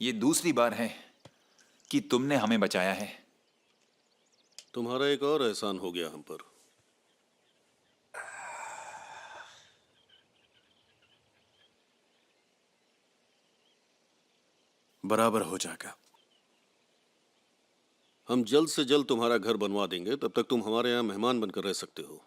ये दूसरी बार है कि तुमने हमें बचाया है। तुम्हारा एक और एहसान हो गया हम पर। बराबर हो जाएगा। हम जल्द से जल्द तुम्हारा घर बनवा देंगे, तब तक तुम हमारे यहाँ मेहमान बनकर रह सकते हो।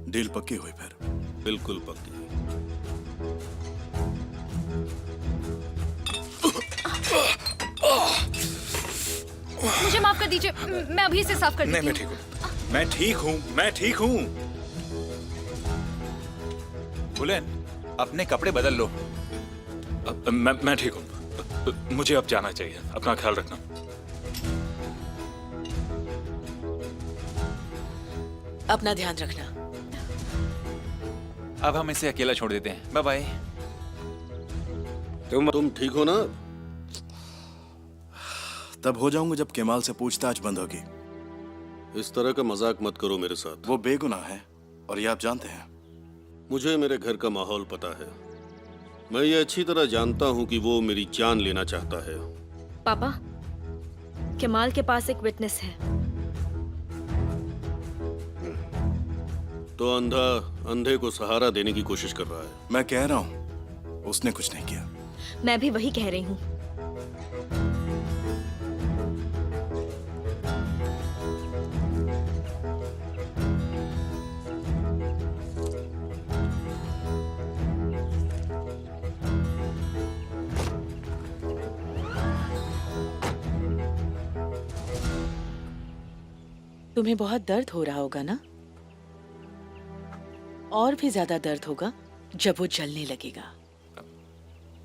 डील पक्की हुई फिर? बिल्कुल पक्की। मुझे माफ कर दीजिए, मैं अभी से साफ कर देती नहीं, हूँ। मैं ठीक हूँ, मैं ठीक हूँ। बुलेन, अपने कपड़े बदल लो। मैं ठीक हूँ। मुझे अब जाना चाहिए। अपना ख्याल रखना। अपना ध्यान रखना। अब हम इसे अकेला छोड़ देते हैं। Bye bye. तुम ठीक हो ना? तब हो जाऊंगा जब केमाल से पूछताछ बंद होगी। इस तरह का मजाक मत करो मेरे साथ। वो बेगुनाह है और ये आप जानते हैं। मुझे मेरे घर का माहौल पता है। मैं ये अच्छी तरह जानता हूँ कि वो मेरी जान लेना चाहता है। पापा, केमाल के पास एक विटनेस है। तो अंधा अंधे को सहारा देने की कोशिश कर रहा है। मैं कह रहा हूँ उसने कुछ नहीं किया। मैं भी वही कह रही हूँ। तुम्हें बहुत दर्द हो रहा होगा ना? और भी ज्यादा दर्द होगा जब वो जलने लगेगा।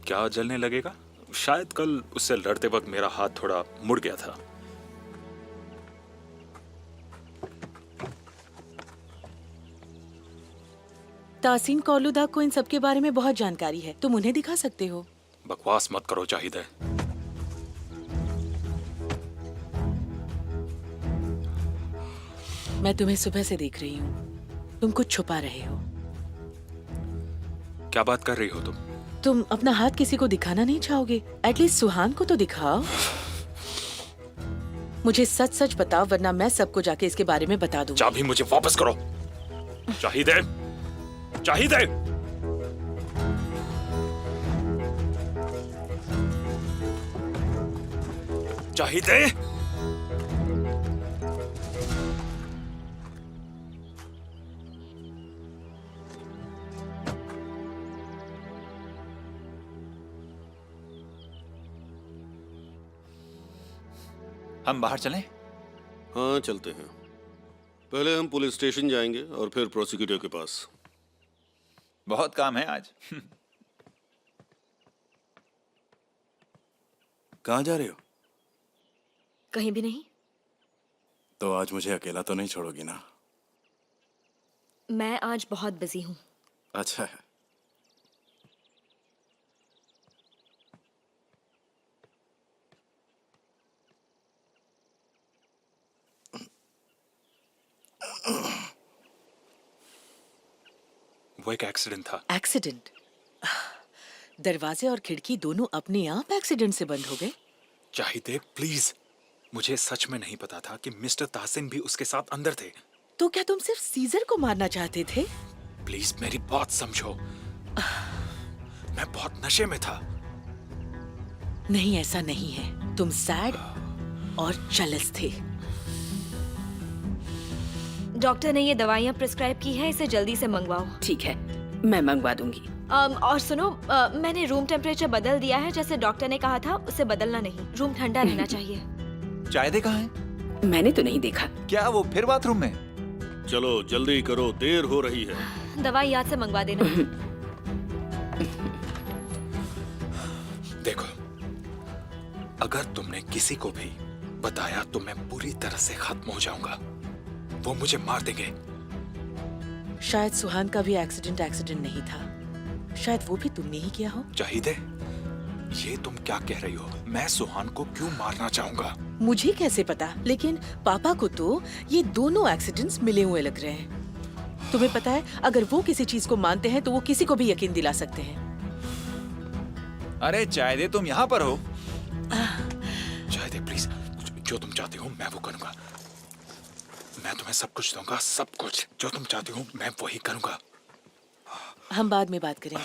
क्या जलने लगेगा? शायद कल उससे लड़ते वक्त मेरा हाथ थोड़ा मुड़ गया था। तासीन कौलुदा को इन सब के बारे में बहुत जानकारी है। तुम उन्हें दिखा सकते हो। बकवास मत करो चाहिए। मैं तुम्हें सुबह से देख रही हूँ। तुम कुछ छुपा रहे हो। क्या बात कर रही हो तुम? तुम अपना हाथ किसी को दिखाना नहीं चाहोगे? एटलीस्ट सुहान को तो दिखाओ। मुझे सच सच बताओ, वरना मैं सबको जाके इसके बारे में बता दूंगी। चाबी मुझे वापस करो। चाहिए, चाहिए। चाहिए। हम बाहर चलें? हाँ चलते हैं। पहले हम पुलिस स्टेशन जाएंगे और फिर प्रोसिक्यूटर के पास। बहुत काम है आज। कहाँ जा रहे हो? कहीं भी नहीं। तो आज मुझे अकेला तो नहीं छोड़ोगी ना? मैं आज बहुत बिजी हूँ। अच्छा है। वो एक एक्सीडेंट था। एक्सीडेंट? दरवाजे और खिड़की दोनों अपने आप एक्सीडेंट से बंद हो गए? चाहिए प्लीज। मुझे सच में नहीं पता था कि मिस्टर तासिन भी उसके साथ अंदर थे। तो क्या तुम सिर्फ सीजर को मारना चाहते थे? प्लीज मेरी बात समझो। मैं बहुत नशे में था। नहीं, ऐसा नहीं है। तुम सैड और चलस थे। डॉक्टर ने ये दवाइयाँ प्रिस्क्राइब की है, इसे जल्दी से मंगवाओ। ठीक है, मैं मंगवा दूंगी। और सुनो, मैंने रूम टेम्परेचर बदल दिया है, जैसे डॉक्टर ने कहा था। उसे बदलना नहीं, रूम ठंडा रहना चाहिए। चाय कहाँ है? मैंने तो नहीं देखा। क्या वो फिर बाथरूम में? चलो जल्दी करो, देर हो रही है। दवाई याद से मंगवा देना। देखो, अगर तुमने किसी को भी बताया तो मैं पूरी तरह से खत्म हो जाऊंगा। वो मुझे मार देंगे। शायद सुहान का भी एक्सीडेंट नहीं था। शायद वो भी तुमने ही किया हो। चाहिए ये तुम क्या कह रही हो? मैं सुहान को क्यों मारना चाहूंगा? मुझे कैसे पता, लेकिन पापा को तो ये दोनों एक्सीडेंट्स मिले हुए लग रहे हैं। तुम्हें पता है, अगर वो किसी चीज को मानते हैं तो वो किसी को भी यकीन दिला सकते हैं। अरे चाय दे, तुम यहाँ पर हो? चाहिए प्लीज, जो तुम चाहती हो मैं वो करूंगा। मैं तुम्हें सब कुछ दूंगा, सब कुछ जो तुम चाहती हो मैं वही करूंगा। हम बाद में बात करेंगे,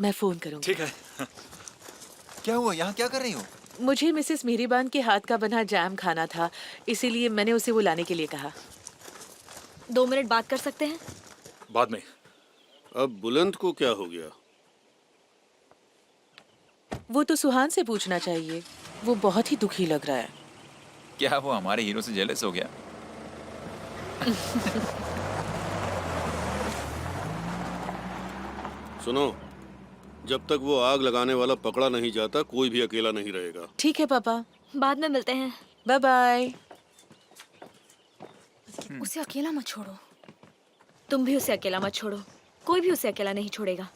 मैं फोन करूंगी। ठीक है। क्या हुआ? यहाँ क्या कर रही हो? मुझे मिसेस मीरीबान के हाथ का बना जैम खाना था, इसीलिए मैंने उसे वो लाने के लिए कहा। 2 मिनट बात कर सकते हैं? बाद में। अब बुलंद को क्या हो गया? वो तो सुहान से पूछना चाहिए, वो बहुत ही दुखी लग रहा है। क्या वो हमारे हीरो से जेलस हो गया? सुनो, जब तक वो आग लगाने वाला पकड़ा नहीं जाता कोई भी अकेला नहीं रहेगा। ठीक है पापा, बाद में मिलते हैं। Bye bye. उसे अकेला मत छोड़ो। तुम भी उसे अकेला मत छोड़ो। कोई भी उसे अकेला नहीं छोड़ेगा।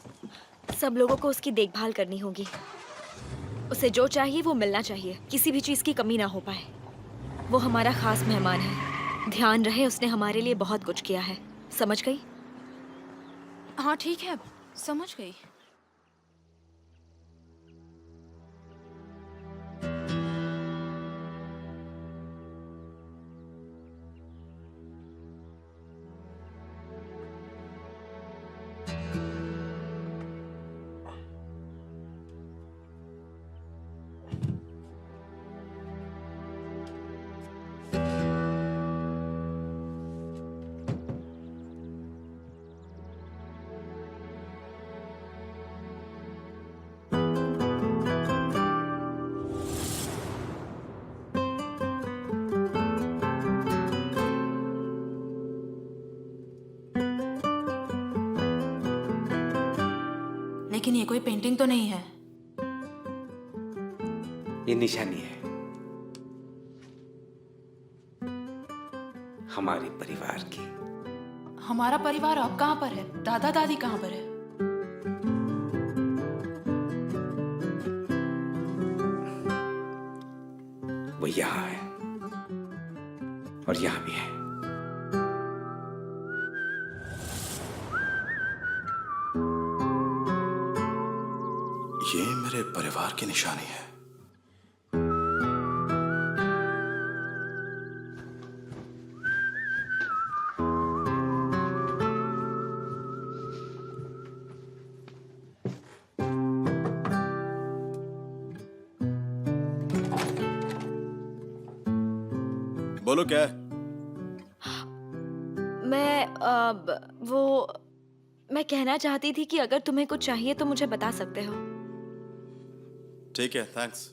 सब लोगों को उसकी देखभाल करनी होगी। उसे जो चाहिए वो मिलना चाहिए, किसी भी चीज की कमी ना हो पाए। वो हमारा खास मेहमान है। ध्यान रहे, उसने हमारे लिए बहुत कुछ किया है। समझ गई? हाँ ठीक है, समझ गई। लेकिन ये कोई पेंटिंग तो नहीं है। ये निशानी है हमारे परिवार की। हमारा परिवार अब कहाँ पर है? दादा दादी कहाँ पर है? वो यहाँ है और यहाँ भी है। ये मेरे परिवार की निशानी है। बोलो क्या है? मैं कहना चाहती थी कि अगर तुम्हें कुछ चाहिए तो मुझे बता सकते हो। ठीक है, थैंक्स।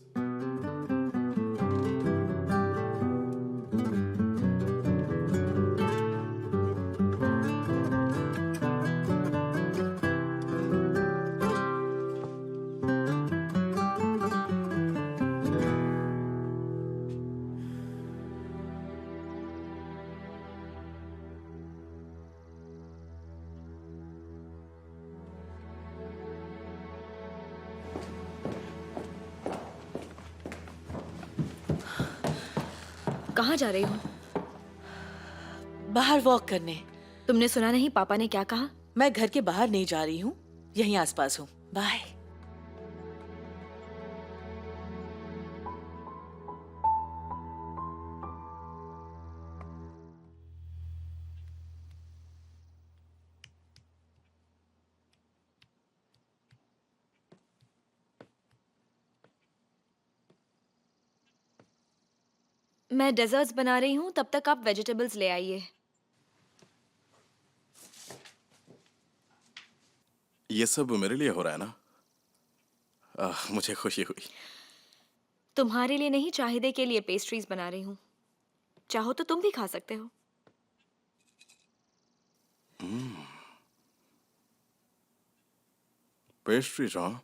कहाँ जा रही हो? बाहर वॉक करने। तुमने सुना नहीं पापा ने क्या कहा? मैं घर के बाहर नहीं जा रही हूँ, यहीं आसपास हूँ। बाय। मैं डेजर्ट्स बना रही हूँ, तब तक आप वेजिटेबल्स ले आइए। ये सब मेरे लिए हो रहा है ना? मुझे खुशी हुई। तुम्हारे लिए नहीं, चाहिदे के लिए पेस्ट्रीज बना रही हूँ। चाहो तो तुम भी खा सकते हो। पेस्ट्री हाँ।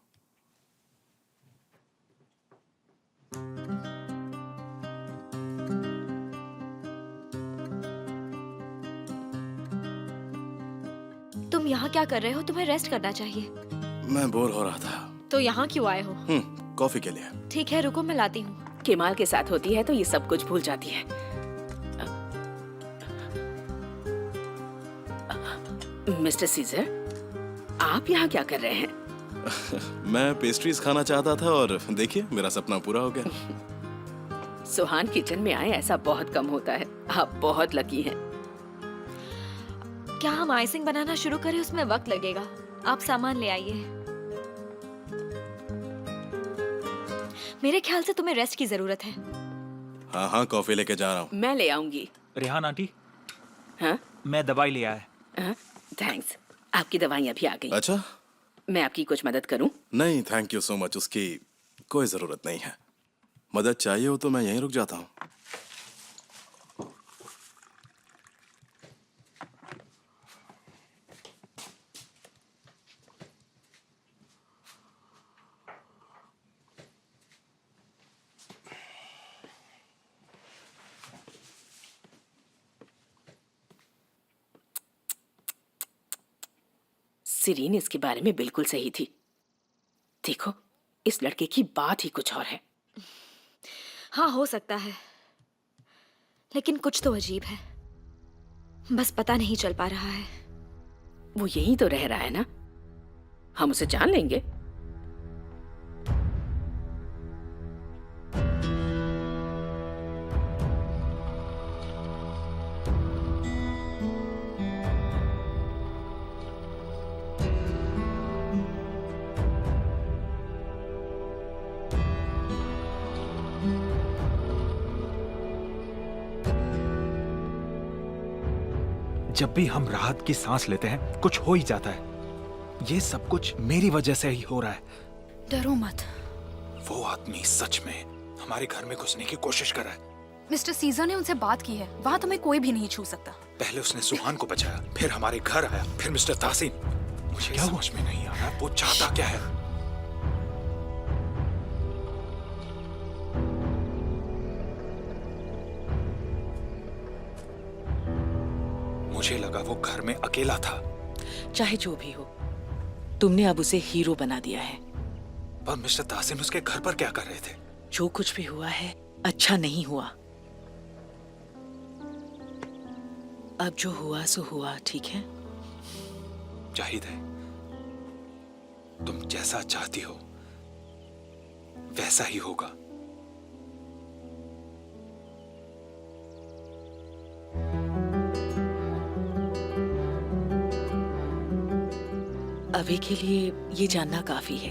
तुम यहाँ क्या कर रहे हो? तुम्हें रेस्ट करना चाहिए। मैं बोर हो रहा था। तो यहाँ क्यों आए हो? कॉफी के लिए। ठीक है, रुको मैं लाती हूँ। केमाल के साथ होती है तो ये सब कुछ भूल जाती है। मिस्टर सीजर, आप यहाँ क्या कर रहे हैं? मैं पेस्ट्रीज खाना चाहता था और देखिए मेरा सपना पूरा हो गया। सुहान किचन में आए ऐसा बहुत कम होता है। आप बहुत लकी हैं। क्या हम आइसिंग बनाना शुरू करें? उसमें वक्त लगेगा। आप सामान ले आइए। मेरे ख्याल से तुम्हें रेस्ट की जरूरत है। हाँ हाँ, कॉफी लेके जा रहा हूँ। मैं ले आऊंगी। रेहान आंटी, हाँ मैं दवाई ले आया। हाँ, थैंक्स। आपकी दवाइयाँ भी आ गई। अच्छा, मैं आपकी कुछ मदद करूं? नहीं थैंक यू सो मच, उसकी कोई जरूरत नहीं है। मदद चाहिए हो तो मैं यहीं रुक जाता हूँ। सिरीन इसके बारे में बिल्कुल सही थी। देखो, इस लड़के की बात ही कुछ और है। हाँ, हो सकता है, लेकिन कुछ तो अजीब है। बस पता नहीं चल पा रहा है। वो यहीं तो रह रहा है ना, हम उसे जान लेंगे। जब भी हम राहत की सांस लेते हैं कुछ हो ही जाता है। ये सब कुछ मेरी वजह से ही हो रहा है। डरो मत। वो आदमी सच में हमारे घर में घुसने की कोशिश कर रहा है। मिस्टर सीजर ने उनसे बात की है। वहाँ तुम्हें कोई भी नहीं छू सकता। पहले उसने सुहान को बचाया, फिर हमारे घर आया, फिर मिस्टर तासीन। मुझे क्या समझ में नहीं आ रहा वो चाहता क्या है। मुझे लगा वो घर में अकेला था। चाहे जो भी हो, तुमने अब उसे हीरो बना दिया है। पर मिस्टर तासीन उसके घर पर क्या कर रहे थे? जो कुछ भी हुआ है अच्छा नहीं हुआ। अब जो हुआ सो हुआ, ठीक है? जाहिद है, तुम जैसा चाहती हो वैसा ही होगा। अभी के लिए ये जानना काफी है।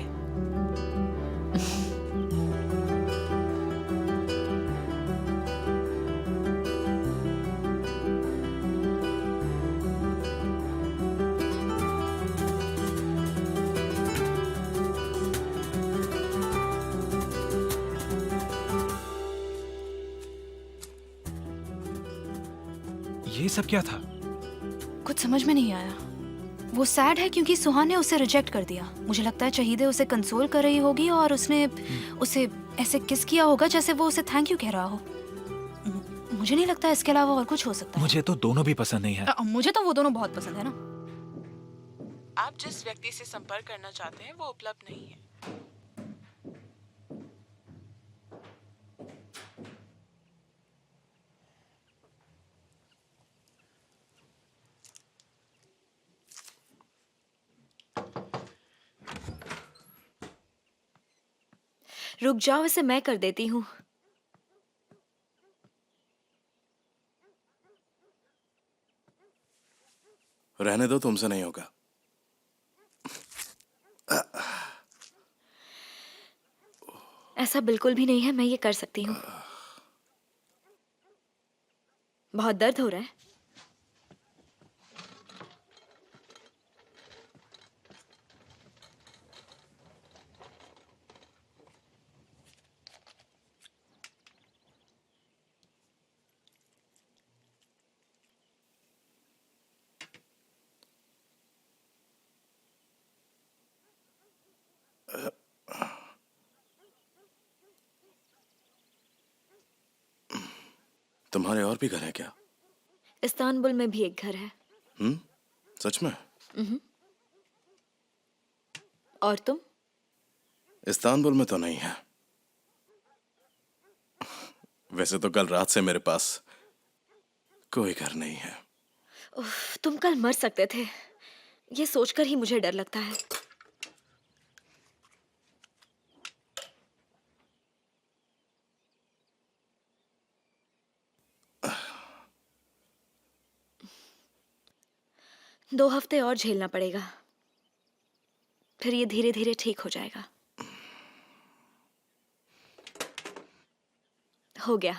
ये सब क्या था? कुछ समझ में नहीं आया। वो सैड है क्योंकि सुहान ने उसे रिजेक्ट कर दिया। मुझे लगता है शहीदे उसे कंसोल कर रही होगी और उसने उसे ऐसे किस किया होगा जैसे वो उसे थैंक यू कह रहा हो। मुझे नहीं लगता इसके अलावा और कुछ हो सकता है। मुझे तो दोनों भी पसंद नहीं है। मुझे तो वो दोनों बहुत पसंद है ना। आप जिस व्यक्ति से संपर्क करना चाहते हैं वो उपलब्ध नहीं है। रुक जाओ, इसे मैं कर देती हूँ। रहने दो, तुमसे नहीं होगा। ऐसा बिल्कुल भी नहीं है, मैं ये कर सकती हूँ। बहुत दर्द हो रहा है। तुम्हारे और भी घर है क्या? इस्तांबुल में भी एक घर है। सच में? और तुम? इस्तांबुल में तो नहीं है। वैसे तो कल रात से मेरे पास कोई घर नहीं है। उफ, तुम कल मर सकते थे। ये सोचकर ही मुझे डर लगता है। दो हफ्ते और झेलना पड़ेगा, फिर ये धीरे धीरे ठीक हो जाएगा। हो गया।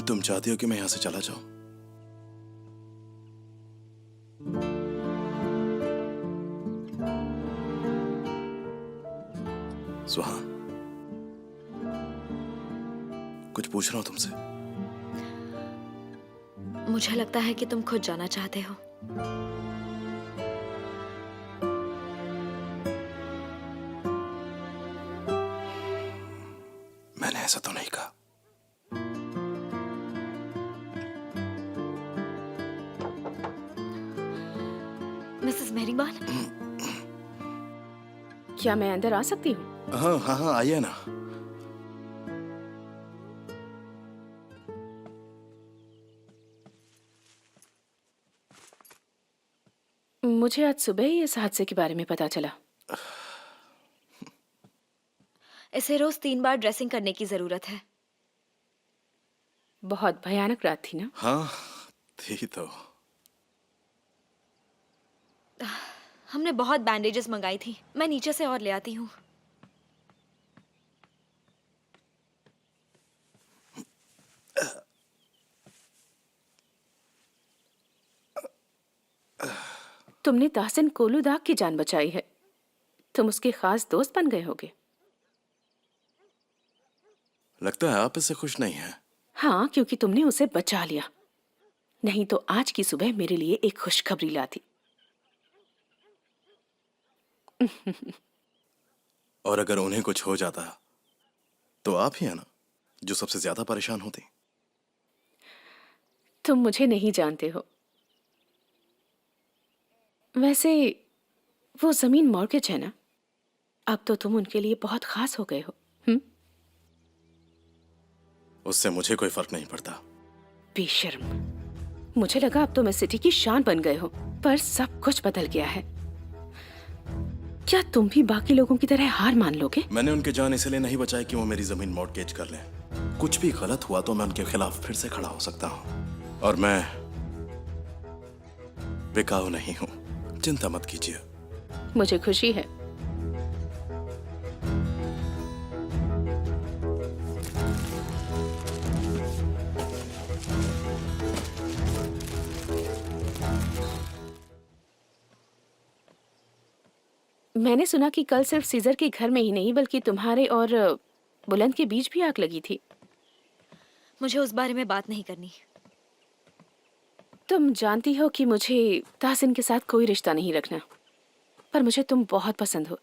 तुम चाहती हो कि मैं यहां से चला जाऊं? सुहान, कुछ पूछ रहा हूं तुमसे। मुझे लगता है कि तुम खुद जाना चाहते हो। मैंने ऐसा तो नहीं कहा। मिसेस मेहरीबान, क्या मैं अंदर आ सकती हूँ? हाँ हाँ हाँ, आइए ना। मुझे आज सुबह ही इस हादसे के बारे में पता चला। इसे रोज 3 बार ड्रेसिंग करने की जरूरत है। बहुत भयानक रात थी ना? हाँ थी तो। हमने बहुत बैंडेजेस मंगाई थी। मैं नीचे से और ले आती हूँ। तुमने ताहसिन कोलूदाग की जान बचाई है। तुम उसके खास दोस्त बन गए होगे। लगता है आप इससे खुश नहीं हैं। हाँ, क्योंकि तुमने उसे बचा लिया। नहीं तो आज की सुबह मेरे लिए एक खुशखबरी लाती। और अगर उन्हें कुछ हो जाता तो आप ही है ना जो सबसे ज्यादा परेशान होती। तुम मुझे नहीं जानते हो। वैसे वो जमीन मॉर्गेज है ना, अब तो तुम उनके लिए बहुत खास हो गए हो। उससे मुझे कोई फर्क नहीं पड़ता। बेशर्म। मुझे लगा अब तुम इस सिटी की शान बन गए हो, पर सब कुछ बदल गया है। क्या तुम भी बाकी लोगों की तरह हार मान लोगे? मैंने उनके जान इसलिए नहीं बचाई कि वो मेरी जमीन मॉर्गेज कर लें। कुछ भी गलत हुआ तो मैं उनके खिलाफ फिर से खड़ा हो सकता हूँ। और मैं बिकाऊ नहीं हूँ, चिंता मत कीजिए। मुझे खुशी है। मैंने सुना कि कल सिर्फ सीजर के घर में ही नहीं बल्कि तुम्हारे और बुलंद के बीच भी आग लगी थी। मुझे उस बारे में बात नहीं करनी। तुम जानती हो कि मुझे ताहसिन के साथ कोई रिश्ता नहीं रखना, पर मुझे तुम बहुत पसंद हो।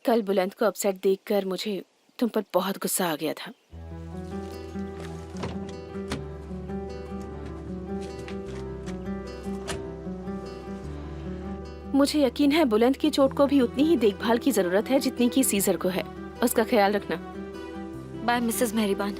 कल बुलंद को अपसेट देखकर मुझे तुम पर बहुत गुस्सा आ गया था। मुझे यकीन है बुलंद की चोट को भी उतनी ही देखभाल की जरूरत है जितनी कि सीजर को है। उसका ख्याल रखना। Bye Mrs मेहरीबान।